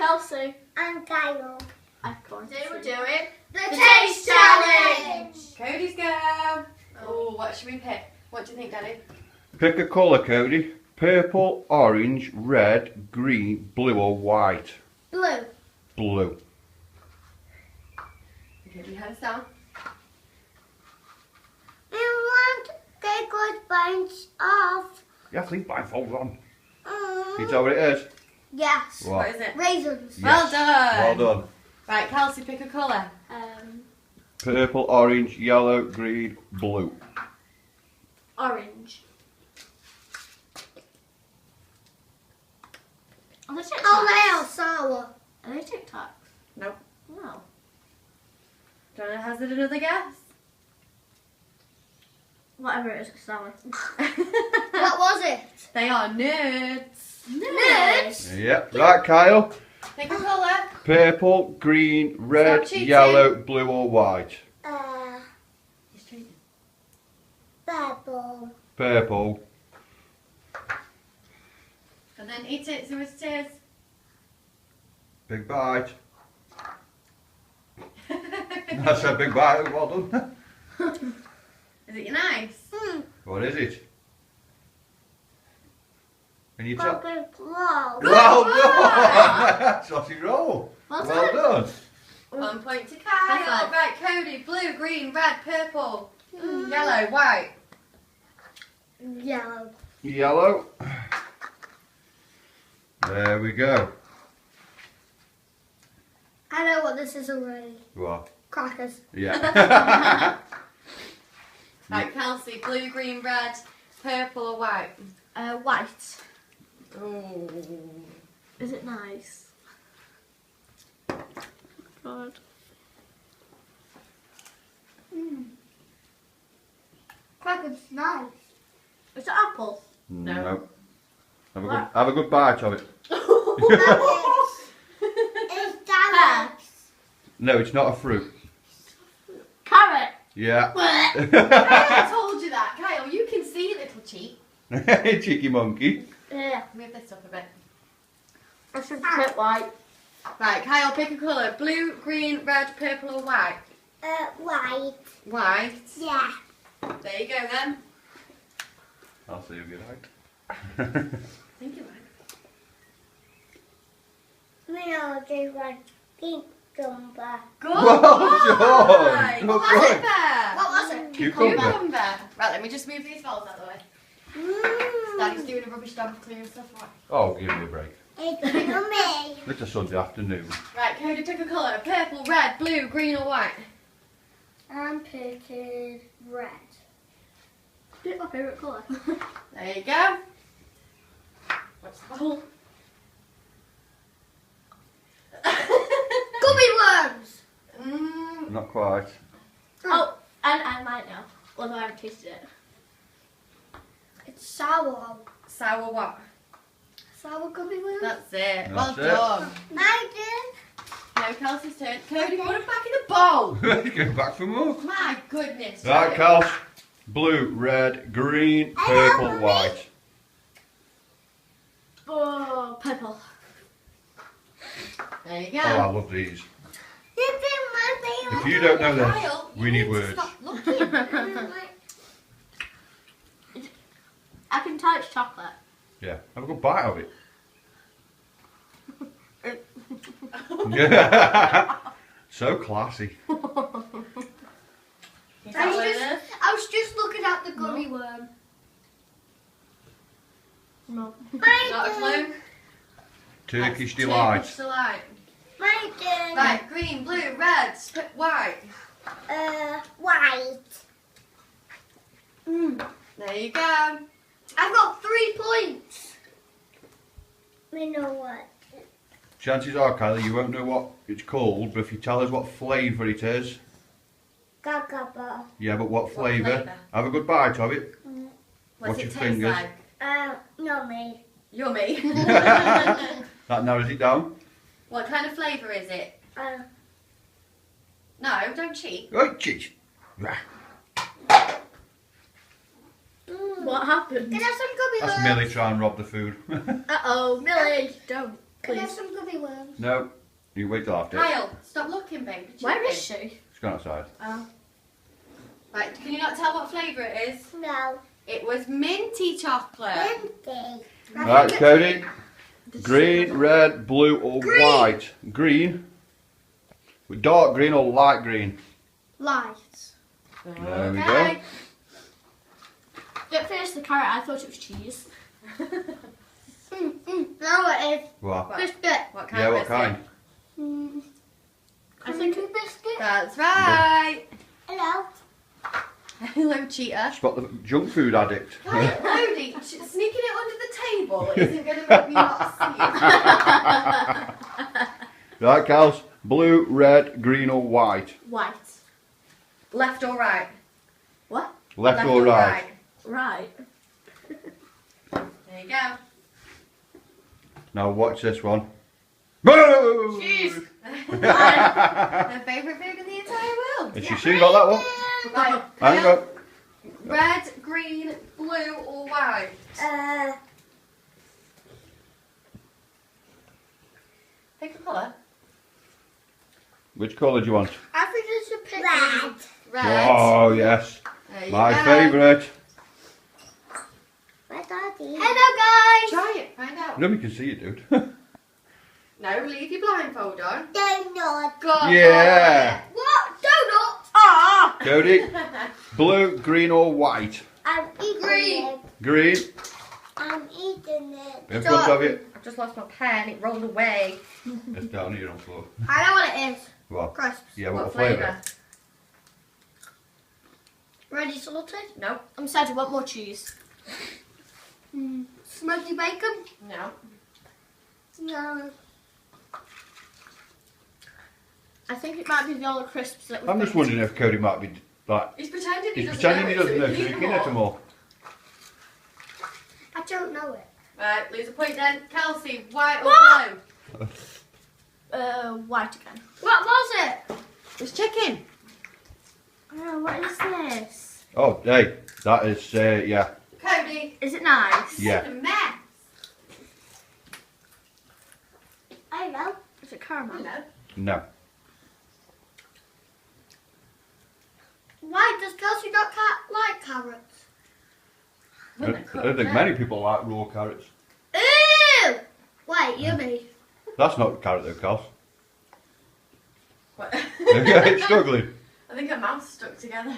Kelsey. And Kyle. Today we're doing The Taste Challenge! Cody's go! Oh, what should we pick? What do you think, Daddy? Pick a colour, Cody. Purple, orange, red, green, blue or white? Blue. Blue. Okay, do you have a sound? I want take a bunch of... Yeah, please blindfold on. Can you tell what it is? Yes. What is it? Raisins. Yes. Well done! Well done. Right, Kelsey, pick a colour. Purple, orange, yellow, green, blue. Orange. Are they TikToks? Oh, they are sour. Are they TikToks? Nope. No. Donna hazard another guess. Whatever it is, it's sour. What was it? They are nerds. Nerds? Yep. Right, Kyle. Pick a colour. Purple, green, red, Stop cheating. yellow, blue or white? He's cheating. Purple. Purple. And then eat it, see what it is. Big bite. That's a big bite. Well done. Is it nice? What is it? Can you tell? Chocolate roll. Well done! Sausage roll. Well Well done. 1 point to High Kyle. five. Right, Cody, blue, green, red, purple, yellow, white. Yellow. Yellow. There we go. I know what this is already. What? Crackers. Yeah. Right, Kelsey, blue, green, red, purple or white? White. Ooh. Is it nice? God. Crackers, nice. Is it apple? No. Have a good bite of it. It's diamonds. No, it's not a fruit. Carrot. Yeah. I told you that, Kyle. You can see, little cheat. Cheeky monkey. Yeah. Move this up a bit. I should pick white. Right, Kyle, pick a colour. Blue, green, red, purple or white? White. White. Yeah. There you go then. I'll see if you like. Think you right. No, they want pink cucumber. Good. Well done. Right. Good What was boy. it there? What was it? Cucumber. Cucumber. Right, let me just move these balls out of the way. Daddy's doing a rubbish job of clearing stuff away. Oh, give me a break. It's for me. It's a Sunday afternoon. Right, Cody, pick a colour. Purple, red, blue, green or white? I'm picking red. Pick my favourite colour. There you go. What's the ball? Gummy worms. Not quite. Oh, and I might know. Although I haven't tasted it. It's sour. Sour what? Sour gummy worms. That's it. That's Well it. done. My turn. Now Kelsey's turn. Cody, put it back in the bowl. Get back for more. My goodness. Right, Kels. Blue, red, green, purple, white. Oh, purple. There you go. Oh, I love these. This is my If favorite. you don't know this, Kyle, you we need to words. Stop looking. I can tell it's chocolate. Yeah, have a good bite of it. So classy. I was just looking at the gummy worm. No. My Not a turn. clue. Turkish Turkish delight. delight. My turn. Right, green, blue, red, white. White. There you go. I've got 3 points. We know what. Chances are, Kylie, you won't know what it's called, but if you tell us what flavour it is, Cocoa. yeah, but what flavour? flavour? Have a good bite of it. What's Watch it your taste fingers. like? Yummy. Yummy. That narrows it down. What kind of flavour is it? No, don't cheat. Oh, jeez. What happened? Can I have some gummy That's worms? Millie trying to rob the food. Uh-oh, Millie, don't. Can I have Please. some gummy worms? No, you wait till after. Kyle, stop looking, babe. You're Where is cheating. she? She's gone outside. Oh. Right, can you not tell what flavour it is? No. It was minty chocolate. Empty. Right, Cody. Green, red, blue, or Green. white? Green. With dark green or light green? Light. There we Okay. go. Don't finish the carrot. I thought it was cheese. Now it is. What? What? Biscuit. What kind Yeah, of what biscuit? kind? I think Creamy biscuit. That's right. Hello. Hello, cheater. Spot the junk food addict. Right, Cody, sneaking it under the table isn't going to make me not see it. Right, Kels. Blue, red, green, or white? white. Left or right? What? Left or right? Right. There you go. Now watch this one. Boo! Cheese. Her favourite food in the entire world. Has she soon got that one? Right, Hang on. red, green, blue, or white? Pick a colour. Which colour do you want? I think it's a pick. Red. Red. Oh, yes. There you My go. favourite. Red Daddy. Hello, guys. Try it, find out. Nobody can see you, dude. No, leave your blindfold on. Donut. Got Yeah. What? Donut. Ah! Cody, it. blue, green, or white? I'm eating Green. it. Green. I'm eating it. In front of you. I've just lost my pen, it rolled away. It's down here on the floor. I know what it is. What? Crisps. Yeah, what, What flavour? flavour? Ready salted? No. I'm sad. You want more cheese? Smoky bacon? No. No. I think it might be the all the crisps that we've I'm just got. wondering if Cody might be like. He's pretending he He's doesn't pretending know he it, doesn't so know, he so can he eat can them eat them all. all. I don't know it. Right, lose a point then. Kelsey, white or What? blue? White again. What was it? It's chicken. Oh, what is this? Oh, hey, that is, yeah. Cody. Is it nice? Yeah. It's a mess. I know. Is it caramel? Hello. No. Why does Kelsey not like carrots? I don't think many people like raw carrots. Ew! Wait, yummy. That's not carrot though, Kels. What? Yeah, it's struggling. I think her mouth's stuck together.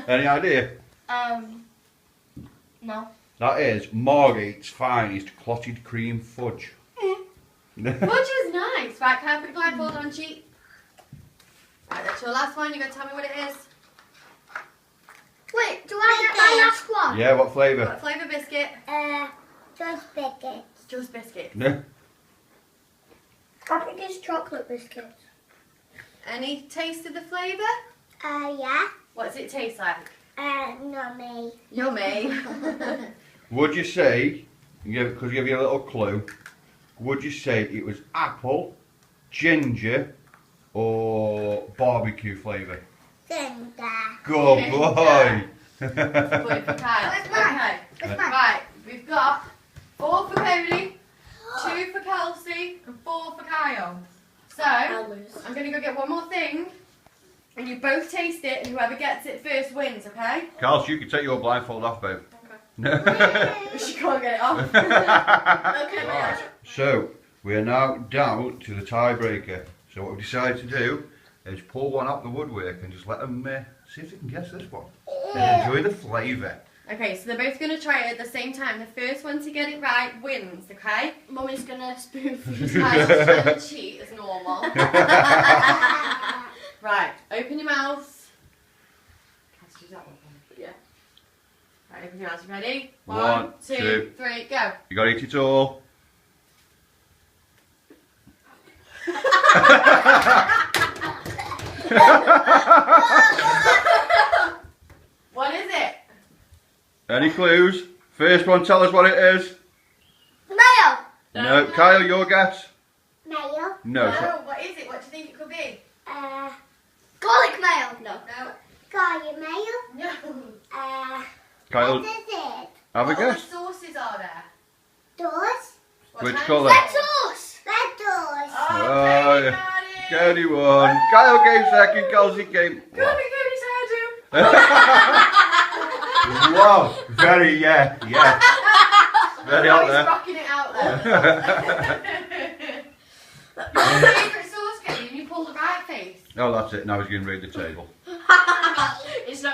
Any idea? No. That is Margate's finest clotted cream fudge. Fudge is nice. Right, can I put a blindfold on cheek? Right, that's your last one. You're going to tell me what it is. Wait, do I get my last one? Yeah, what flavour? What flavour biscuit? Just biscuits. Just biscuit. No. I think it's chocolate biscuits. Any taste of the flavour? Yeah. What does it taste like? Nummy. Yummy. Would you say, could give you a little clue, would you say it was apple, ginger, or barbecue flavour? Ginger. Good boy! Point for Kyle. Where's mine? Okay. Where's mine? Right, we've got 4 for Cody, 2 for Kelsey, and 4 for Kyle. So, I'll lose. I'm going to go get one more thing, and you both taste it, and whoever gets it first wins, okay? Carl, you can take your blindfold off, babe. She can't get it off. Okay, Right, so we are now down to the tiebreaker. So what we've decided to do is pull one up the woodwork and just let them see if they can guess this one. And enjoy the flavour. Okay, so they're both going to try it at the same time. The first one to get it right wins, okay? Mummy's gonna spoon feed Kyle's trying to cheat as normal. Right, open your mouths. Let's do that one. Yeah. Right, open your mouths. Ready? One, 2, two. 3, go. You got to eat it all. What is it? Any clues? First one, tell us what it is. Mayo. No. Kyle, your guess? Mayo. No. so- What is it? What do you think it could be? Garlic mayo. No. No. Garlic mayo. No. Kyle, What is it? have a What other guess. sauces are there? Doors. What Which kind? colour? Red Oh, yeah. Cody won. Kyle came second. Kelsey came. Go be Cody's hairdo. Wow. Very, yeah. Very out He's there. rocking it out there. Your favourite sauce game, you pull the right face. Oh, that's it. Now he's going to read the table.